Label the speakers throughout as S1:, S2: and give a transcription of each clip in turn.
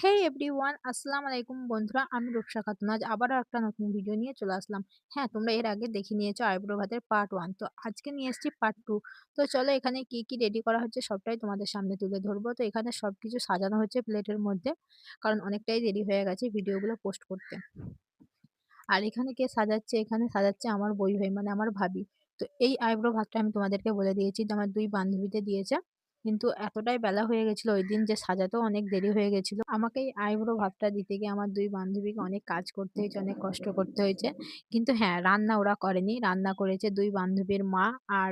S1: হে everyone, আসসালামু আলাইকুম বন্ধুরা। আমি রূপসা খাতুন আজ আবারও একটা নতুন ভিডিও নিয়ে চলে আসলাম। হ্যাঁ, তোমরা এর আগে দেখে নিয়েছো আইব্রো ভাতের পার্ট 1। তো আজকে নিয়ে এসেছি পার্ট 2। তো চলো এখানে কি রেডি করা হচ্ছে সবটাই তোমাদের সামনে তুলে ধরবো। তো এখানে সবকিছু সাজানো হচ্ছে প্লেটের মধ্যে, কারণ অনেকটাই দেরি হয়ে গেছে ভিডিওগুলো পোস্ট করতে। আর এখানে কে সাজাচ্ছে? এখানে সাজাচ্ছে আমার বই ভাই, মানে আমার ভাবি। তো এই আইব্রো ভাতটা আমি তোমাদেরকে বলে দিয়েছি যে আমার ২ বান্ধবীতে দিয়েছে। কিন্তু এতটাই বেলা হয়ে গেছিল ঐদিন যে সাজাতেও অনেক দেরি হয়ে গেছিল। আমাকে এই আইব্রো ভাতটা দিতে গিয়ে আমার ২ বান্ধবীকে অনেক কাজ করতে হয়েছে, অনেক কষ্ট করতে হয়েছে। কিন্তু হ্যাঁ, রান্না ওরা করেনি। রান্না করেছে ২ বান্ধবীর মা আর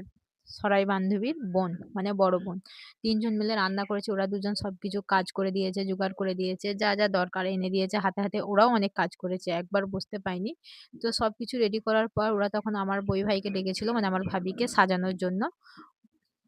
S1: সরাই বান্ধবীর বোন, মানে বড় বোন। ৩ জন মিলে রান্না করেছে। ওরা দুজন সবকিছু কাজ করে দিয়েছে, জোগাড় করে দিয়েছে। যা দরকার এনে দিয়েছে হাতে। ওরাও অনেক কাজ করেছে। একবার বসতে পায়নি। তো সবকিছু রেডি করার পর ওরা তখন আমার বই ভাইকে ডেকেছিল, মানে আমার ভাবিকে সাজানোর জন্য।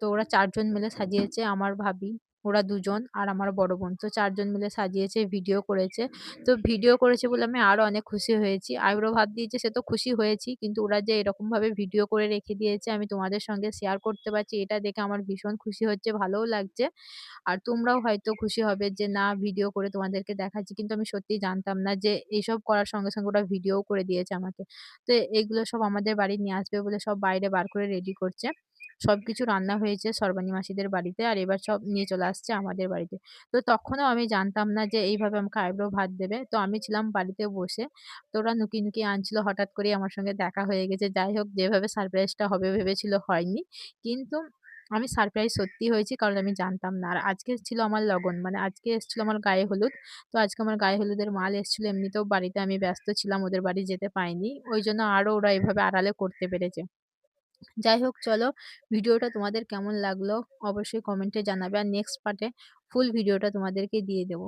S1: তো ওরা ৪ জন মিলে সাজিয়েছে, আমার ভাবি, ওরা ২ জন আর আমার বড় বোন। তো ৪ জন মিলে সাজিয়েছে, ভিডিও করেছে। তো ভিডিও করেছে বলে আমি আরো অনেক খুশি হয়েছি। আইব্রো ভাত দিয়েছে সে তো খুশি হয়েছি। কিন্তু ওরা যে এরকমভাবে ভিডিও করে রেখে দিয়েছে আমি তোমাদের সঙ্গে শেয়ার করতে পারছি, এটা দেখে আমার ভীষণ খুশি হচ্ছে, ভালোও লাগছে। আর তোমরাও হয়তো খুশি হবে যে না, ভিডিও করে তোমাদেরকে দেখাচ্ছি। কিন্তু আমি সত্যিই জানতাম না যে এইসব করার সঙ্গে ওরা ভিডিও করে দিয়েছে আমাকে। তো এগুলো সব আমাদের বাড়ি নিয়ে আসবে বলে সব বাইরে বার করে রেডি করছে। সবকিছু রান্না হয়েছে সর্বাণী মাসিদের বাড়িতে, আর এবার সব নিয়ে চলে আসছে আমাদের বাড়িতে। তো তখনও আমি জানতাম না যে এইভাবে আমাকে আইব্রো ভাত দেবে। তো আমি ছিলাম বাড়িতে বসে। তো ওরা লুকিয়ে আনছিল, হঠাৎ করেই আমার সঙ্গে দেখা হয়ে গেছে। যাই হোক, যেভাবে সারপ্রাইজটা হবে ভেবেছিল হয়নি। কিন্তু আমি সারপ্রাইজ সত্যিই হয়েছি, কারণ আমি জানতাম না। আর আজকে ছিল আমার লগন, মানে আজকে এসেছিল আমার গায়ে হলুদ। তো আজকে আমার গায়ে হলুদের মাল এসেছিল। এমনিতেও বাড়িতে আমি ব্যস্ত ছিলাম, ওদের বাড়ি যেতে পাইনি। ওইজন্য আরো ওরা এভাবে আড়ালে করতে পেরেছে। যাই হোক, চলো ভিডিওটা তোমাদের কেমন লাগলো অবশ্যই কমেন্টে জানাবে। আর নেক্সট পার্টে ফুল ভিডিওটা তোমাদেরকে দিয়ে দেব।